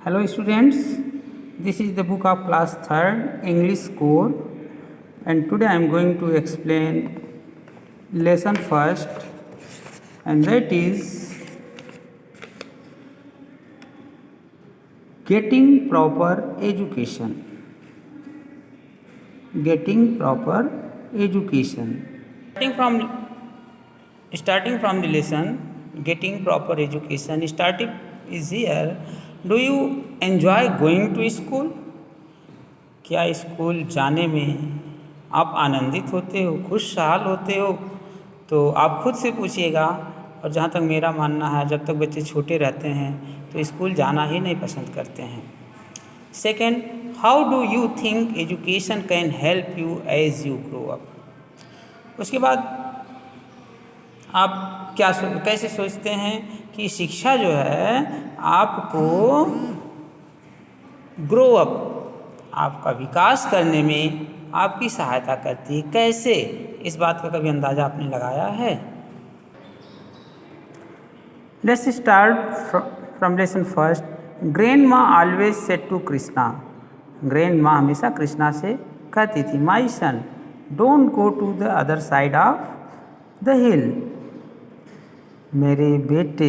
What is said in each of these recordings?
Hello students, this is the book of class 3rd English core, and today I am going to explain lesson first, and that is getting proper education. Getting proper education. Starting from the lesson, getting proper education. Starting is here. Do you enjoy going to school? क्या school जाने में आप आनंदित होते हो, खुशहाल होते हो? तो आप खुद से पूछिएगा। और जहाँ तक मेरा मानना है, जब तक बच्चे छोटे रहते हैं तो स्कूल जाना ही नहीं पसंद करते हैं। Second, how do you think education can help you as you grow up? उसके बाद आप कैसे सोचते हैं कि शिक्षा जो है आपको ग्रो अप, आपका विकास करने में आपकी सहायता करती है? कैसे? इस बात का कभी अंदाज़ा आपने लगाया है? Let's start from lesson first. Grandma always said to Krishna. Grandma हमेशा कृष्णा से कहती थी, my son don't go to the other side of the hill. मेरे बेटे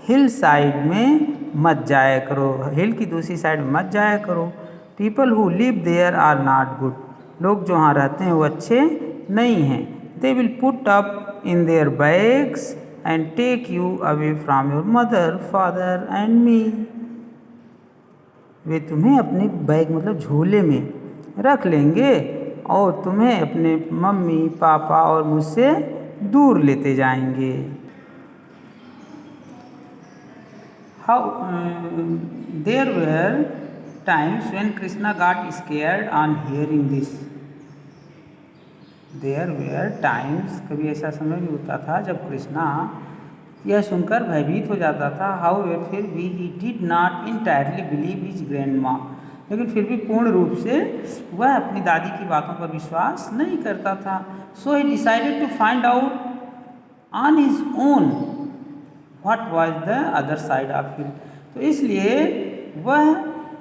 हिल साइड में मत जाया करो, हिल की दूसरी साइड में मत जाया करो। People who live there are not good. लोग जो वहाँ रहते हैं वो अच्छे नहीं हैं। They will put up in their bags and take you away from your mother father and me. वे तुम्हें अपने बैग मतलब झोले में रख लेंगे और तुम्हें अपने मम्मी पापा और मुझसे दूर लेते जाएंगे। There were times when Krishna got scared on hearing this. There were times, कभी ऐसा समय भी होता था जब कृष्णा यह सुनकर भयभीत हो जाता था। However, फिर भी he did not entirely believe his grandma. लेकिन फिर भी पूर्ण रूप से वह अपनी दादी की बातों पर विश्वास नहीं करता था। So he decided to find out on his own what was the other side of hill. तो इसलिए वह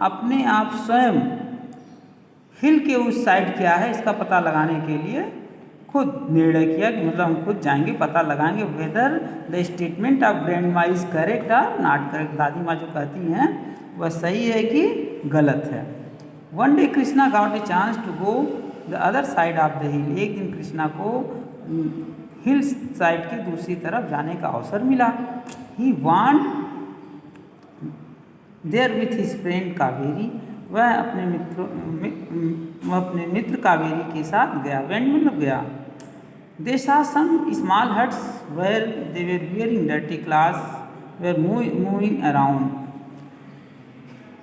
अपने आप स्वयं हिल के उस साइड क्या है इसका पता लगाने के लिए खुद निर्णय किया कि मतलब हम खुद जाएंगे, पता लगाएंगे whether the statement of grand माँ इज करेक्ट और नॉट करेक्ट। दादी माँ जो कहती हैं वह सही है कि गलत है। One day Krishna got a chance to go the other side of the hill. एक दिन कृष्णा को हिल साइड की दूसरी तरफ जाने का अवसर मिला। He went there with his friend Kaveri. वह अपने मित्र कावेरी के साथ गया। वेंट मतलब गया। दे saw some small huts where they were wearing dirty clothes were moving around.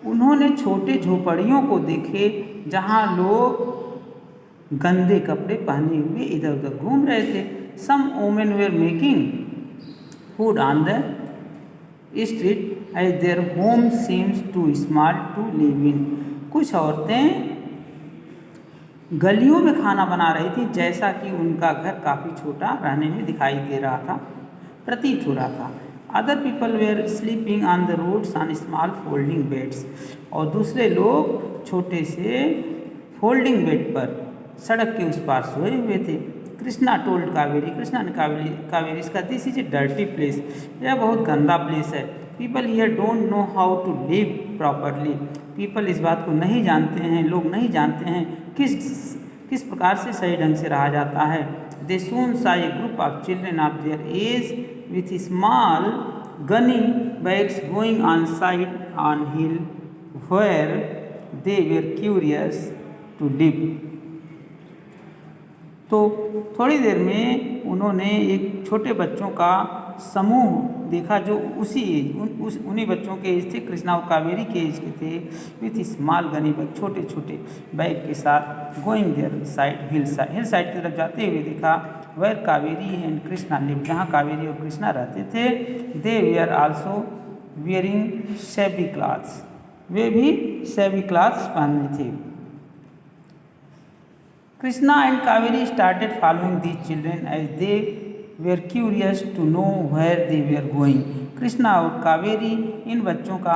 उन्होंने छोटे झोपड़ियों को देखे जहाँ लोग गंदे कपड़े पहने हुए इधर उधर घूम रहे थे। Some women were making food on the street as their home seems too small to live in. कुछ औरतें गलियों में खाना बना रही थी जैसा कि उनका घर काफ़ी छोटा रहने में दिखाई दे रहा था, प्रतीत हो रहा था। Other people were sleeping on the roads on small folding beds. और दूसरे लोग छोटे से फोल्डिंग बेड पर सड़क के उस पार सोए हुए थे। कृष्णा टोल्ड कावेरी। कृष्णा ने कावेरी इसका this is a dirty place. यह बहुत गंदा प्लेस है। People here don't know how to live properly. People इस बात को नहीं जानते हैं, लोग नहीं जानते हैं किस प्रकार से सही ढंग से रहा जाता है। They soon saw a group of children of their age with small gunny bags going on side on hill where they were curious to live. तो थोड़ी देर में उन्होंने एक छोटे बच्चों का समूह देखा जो उन्हीं बच्चों के एज थे, कृष्णा और कावेरी के एज के थे। विथ स्मॉल गनी बैग, छोटे छोटे बैग के साथ going there side hill side की तरफ जाते हुए देखा। Where Kaveri and Krishna live, जहाँ कावेरी और कृष्णा रहते थे। They were also wearing shabby clothes, वे भी सेवी क्लॉथ्स पहने थे। Krishna and Kaveri started following these children as they were curious to know where they were going. Krishna और कावेरी इन बच्चों का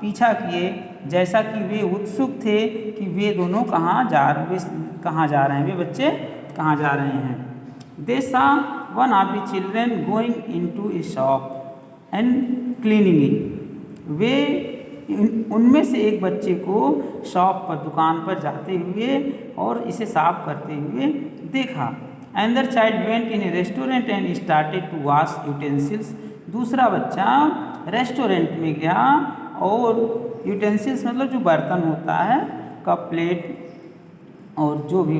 पीछा किए जैसा कि वे उत्सुक थे कि वे दोनों कहाँ जा रहे हैं, वे बच्चे कहाँ जा रहे हैं। They saw one of the children going into a shop and cleaning it. वे उनमें से एक बच्चे को शॉप पर, दुकान पर जाते हुए और इसे साफ करते हुए देखा। Another child went in a restaurant and started to wash utensils. दूसरा बच्चा रेस्टोरेंट में गया और यूटेंसिल्स मतलब जो बर्तन होता है, कप, प्लेट और जो भी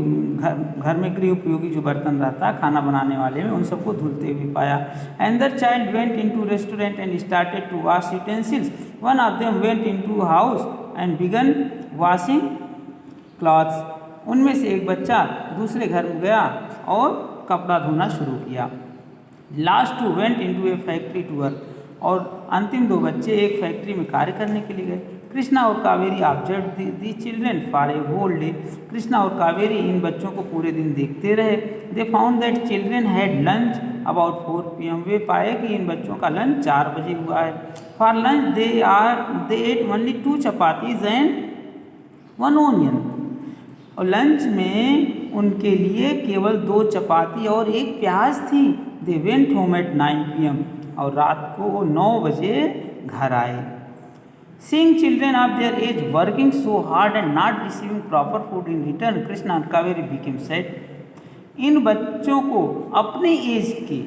घर में गृह उपयोगी जो बर्तन रहता है खाना बनाने वाले में, उन सबको धुलते हुए पाया। Another child went into restaurant and started to wash utensils. One of them went into house and began washing clothes. उनमें से एक बच्चा दूसरे घर में गया और कपड़ा धोना शुरू किया। Last two went into a factory to work. और अंतिम दो बच्चे एक फैक्ट्री में कार्य करने के लिए गए। कृष्णा और Kaveri observe the children for a whole day. Krishna और कावेरी इन बच्चों को पूरे दिन देखते रहे। They found that children had lunch about 4 PM। वे पाए कि इन बच्चों का लंच 4 बजे हुआ है। For lunch they ate only 2 chapatis and 1 onion. और लंच में उनके लिए केवल 2 चपाती और 1 प्याज थी। They went home at 9 PM। और रात को वो 9 बजे घर आए। Seeing children of their age working so hard and not receiving proper food in return, Krishna and Kaveri became sad. इन बच्चों को अपने एज के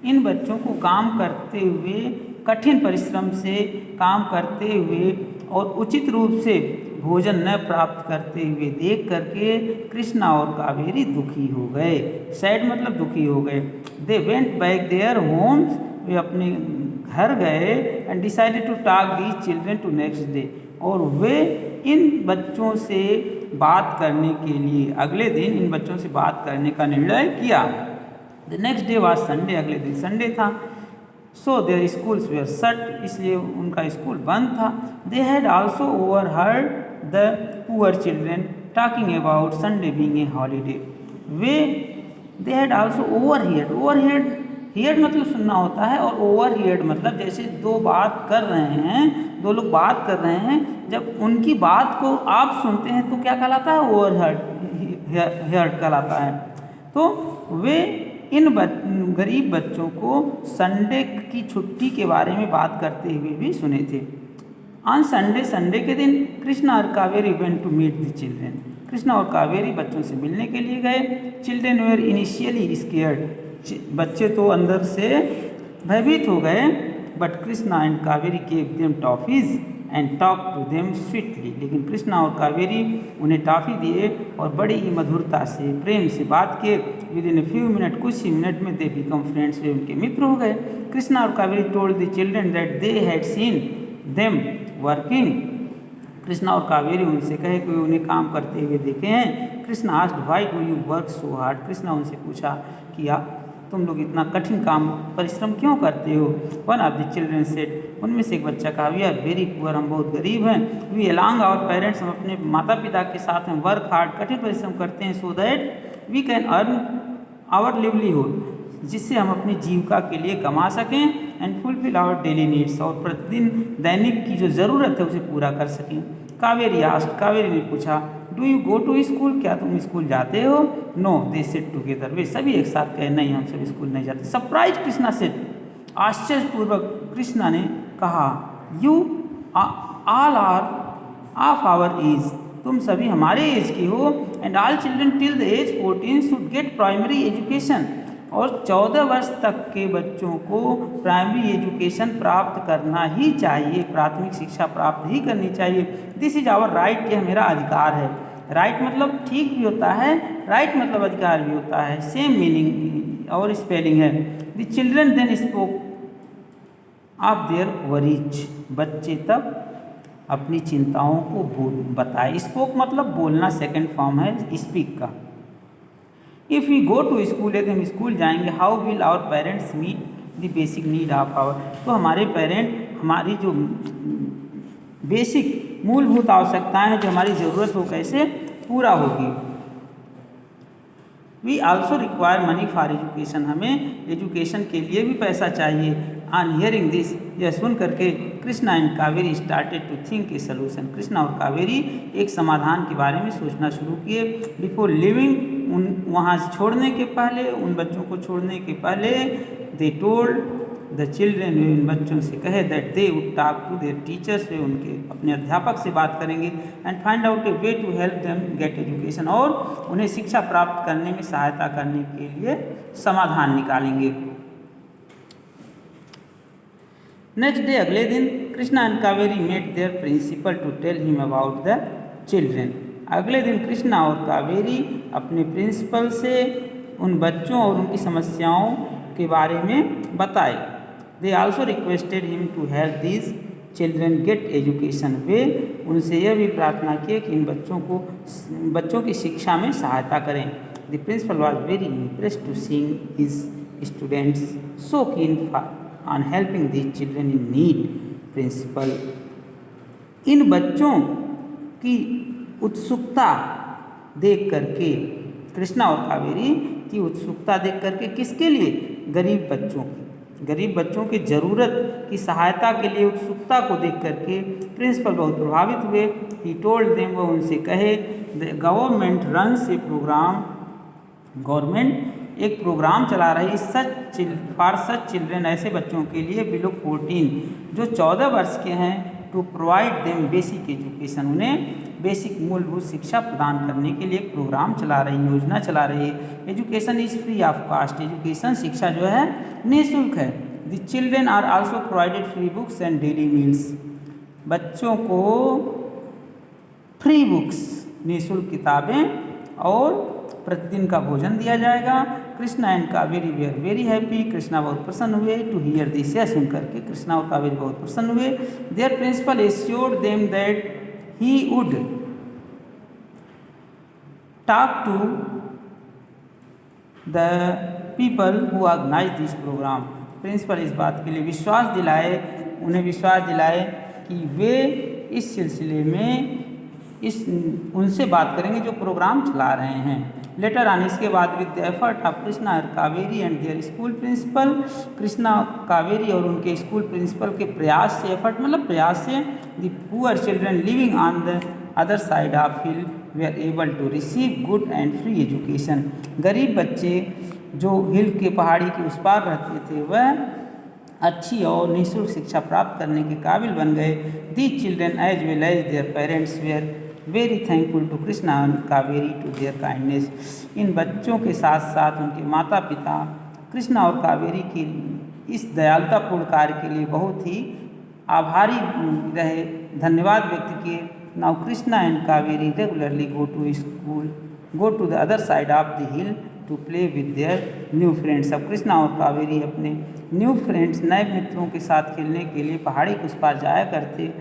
इन बच्चों को काम करते हुए, कठिन परिश्रम से काम करते हुए और उचित रूप से भोजन न प्राप्त करते हुए देख करके कृष्णा और कावेरी दुखी हो गए। सैड मतलब दुखी हो गए। They went back their homes. वे अपने घर गए and decided to talk these children to next day. और वे इन बच्चों से बात करने के लिए अगले दिन इन बच्चों से बात करने का निर्णय किया। The next day was Sunday. अगले दिन संडे था। So their schools were shut. इसलिए उनका स्कूल बंद था। They had also overheard the poor children talking about Sunday being a holiday. वे दे हैड ऑल्सो ओवरहियर्ड मतलब सुनना होता है, और ओवरहियर्ड मतलब जैसे दो बात कर रहे हैं, दो लोग बात कर रहे हैं, जब उनकी बात को आप सुनते हैं तो क्या कहलाता है? ओवरहियर्ड कहलाता है। तो वे इन गरीब बच्चों को संडे की छुट्टी के बारे में बात करते हुए भी सुने थे। ऑन संडे के दिन कृष्णा और Kaveri went to meet the children. Krishna और कावेरी बच्चों से मिलने के लिए गए। Children were initially scared. बच्चे तो अंदर से भयभीत हो गए। But Krishna and Kaveri gave them toffees and talk to them sweetly. लेकिन कृष्णा और कावेरी उन्हें टॉफ़ी दिए और बड़ी ही मधुरता से, प्रेम से बात किए। With in a few minute, कुछ ही मिनट में दे बिकम फ्रेंड्स। वे उनके मित्र हो गए। कृष्णा और Kaveri told the children that they had seen them working. Krishna और कावेरी उनसे कहे कि उन्हें काम करते हुए देखे हैं। Krishna asked why do you work so hard. Krishna उनसे पूछा कि आप तुम लोग इतना कठिन काम परिश्रम क्यों करते हो। One of the children said. उनमें से एक बच्चा कहा वी आर वेरी पुअर। हम बहुत गरीब हैं। We along our parents. हम अपने माता पिता के साथ में वर्क हार्ड, कठिन परिश्रम करते हैं, so that we can earn our livelihood, जिससे हम अपनी जीविका के लिए कमा सकें, and fulfil our daily needs, और प्रतिदिन दैनिक की जो ज़रूरत है उसे पूरा कर सकें। कावेरी आस्क्ड। कावेरी ने पूछा do you go to school. क्या तुम स्कूल जाते हो। No they said together. वे सभी एक साथ कहे नहीं, हम सब स्कूल नहीं जाते। Surprise Krishna said. आश्चर्यपूर्वक कृष्णा ने कहा you all are of our age. तुम सभी हमारे एज के हो। And all children till the age 14 should get primary education. और 14 वर्ष तक के बच्चों को प्राइमरी एजुकेशन प्राप्त करना ही चाहिए, प्राथमिक शिक्षा प्राप्त ही करनी चाहिए। This is our right. यह मेरा अधिकार है। राइट मतलब ठीक भी होता है, राइट मतलब अधिकार भी होता है, सेम मीनिंग और स्पेलिंग है। The children then spoke of their worries. बच्चे तब अपनी चिंताओं को बताए। स्पोक मतलब बोलना, सेकेंड फॉर्म है स्पीक का। If we go to school, यदि हम स्कूल जाएंगे, how will our parents meet the basic need of our. तो हमारे पेरेंट हमारी जो बेसिक मूलभूत आवश्यकताएं हैं, जो हमारी ज़रूरत हो, कैसे पूरा होगी। We also require money for education, हमें एजुकेशन के लिए भी पैसा चाहिए। ऑन हियरिंग दिस, यह सुन करके Krishna and Kaveri started to think a solution, Krishna और कावेरी एक समाधान के बारे में सोचना शुरू किए। बिफोर लिविंग, वहाँ छोड़ने के पहले, उन बच्चों को छोड़ने के पहले, दे टोल्ड द चिल्ड्रेन, वे उन बच्चों से कहे that they would talk to their teachers, वे उनके अपने अध्यापक से बात करेंगे। And find out a way to help them get education, और उन्हें शिक्षा प्राप्त करने में सहायता करने के लिए समाधान निकालेंगे। नेक्स्ट डे, अगले दिन, Krishna and Kaveri met their principal to tell him about the children. अगले दिन कृष्णा और कावेरी अपने प्रिंसिपल से उन बच्चों और उनकी समस्याओं के बारे में बताए। They also requested him to help these children get education, वे उनसे यह भी प्रार्थना की कि इन बच्चों की शिक्षा में सहायता करें। The principal was very impressed to seeing his students so keen on helping these children in need. Principal इन बच्चों की उत्सुकता देख करके, कृष्णा और कावेरी की उत्सुकता देख करके, किसके लिए? गरीब बच्चों की ज़रूरत की सहायता के लिए उत्सुकता को देख करके प्रिंसिपल बहुत प्रभावित हुए। ही टोल्ड देम, वो उनसे कहे, the government runs a program, government एक प्रोग्राम चला रही फॉर सच चिल्ड्रेन, ऐसे बच्चों के लिए बिलो 14, जो 14 वर्ष के हैं, to provide them basic education, उन्हें बेसिक मूलभूत शिक्षा प्रदान करने के लिए एक प्रोग्राम चला रही, योजना चला रही है। Education is free of cost, education शिक्षा जो है निःशुल्क है। The children are also provided free books and daily meals, बच्चों को फ्री बुक्स, निःशुल्क किताबें और प्रतिदिन का भोजन दिया जाएगा। Krishna and Kaveri were very happy, Krishna बहुत प्रसन्न हुए। टू हियर दिस, यह सुन करके कृष्णा और कावेरी बहुत प्रसन्न हुए। Their principal assured them that he would talk to the people who organize this program, principal इस बात के लिए उन्हें विश्वास दिलाए कि वे इस सिलसिले में उनसे बात करेंगे जो प्रोग्राम चला रहे हैं। लेटर ऑन, इसके बाद, with the effort of Krishna और Kaveri and their school principal, Krishna Kaveri और उनके स्कूल प्रिंसिपल के प्रयास से, एफर्ट मतलब प्रयास से, the poor children living on the other side of hill were able to receive good and free education, गरीब बच्चे जो हिल के पहाड़ी के उस पार रहते थे, वह अच्छी और निःशुल्क शिक्षा प्राप्त करने के काबिल बन गए। These children as well as their parents were very thankful to Krishna and Kaveri to their kindness, इन बच्चों के साथ साथ उनके माता पिता कृष्णा और कावेरी की इस दयालुतापूर्ण कार्य के लिए बहुत ही आभारी रहे, धन्यवाद व्यक्त किए। Now Krishna and Kaveri regularly go to the other side of the hill to play with their new friends, अब कृष्णा और कावेरी अपने नए मित्रों के साथ खेलने के लिए पहाड़ी के उस पार जाया करते।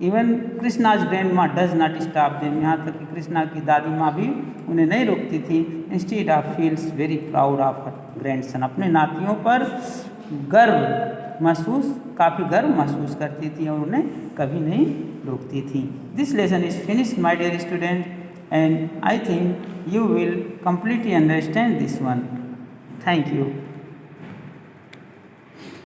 इवन कृष्णाज ग्रैंड माँ डज नॉट स्टॉप देम, यहाँ तक कि कृष्णा की दादी माँ भी उन्हें नहीं रोकती थी। Instead of feels very proud of her grandson, अपने नातियों पर काफ़ी गर्व महसूस करती थी और उन्हें कभी नहीं रोकती थी। This lesson is finished my dear student, and I think you will completely understand this one. Thank you.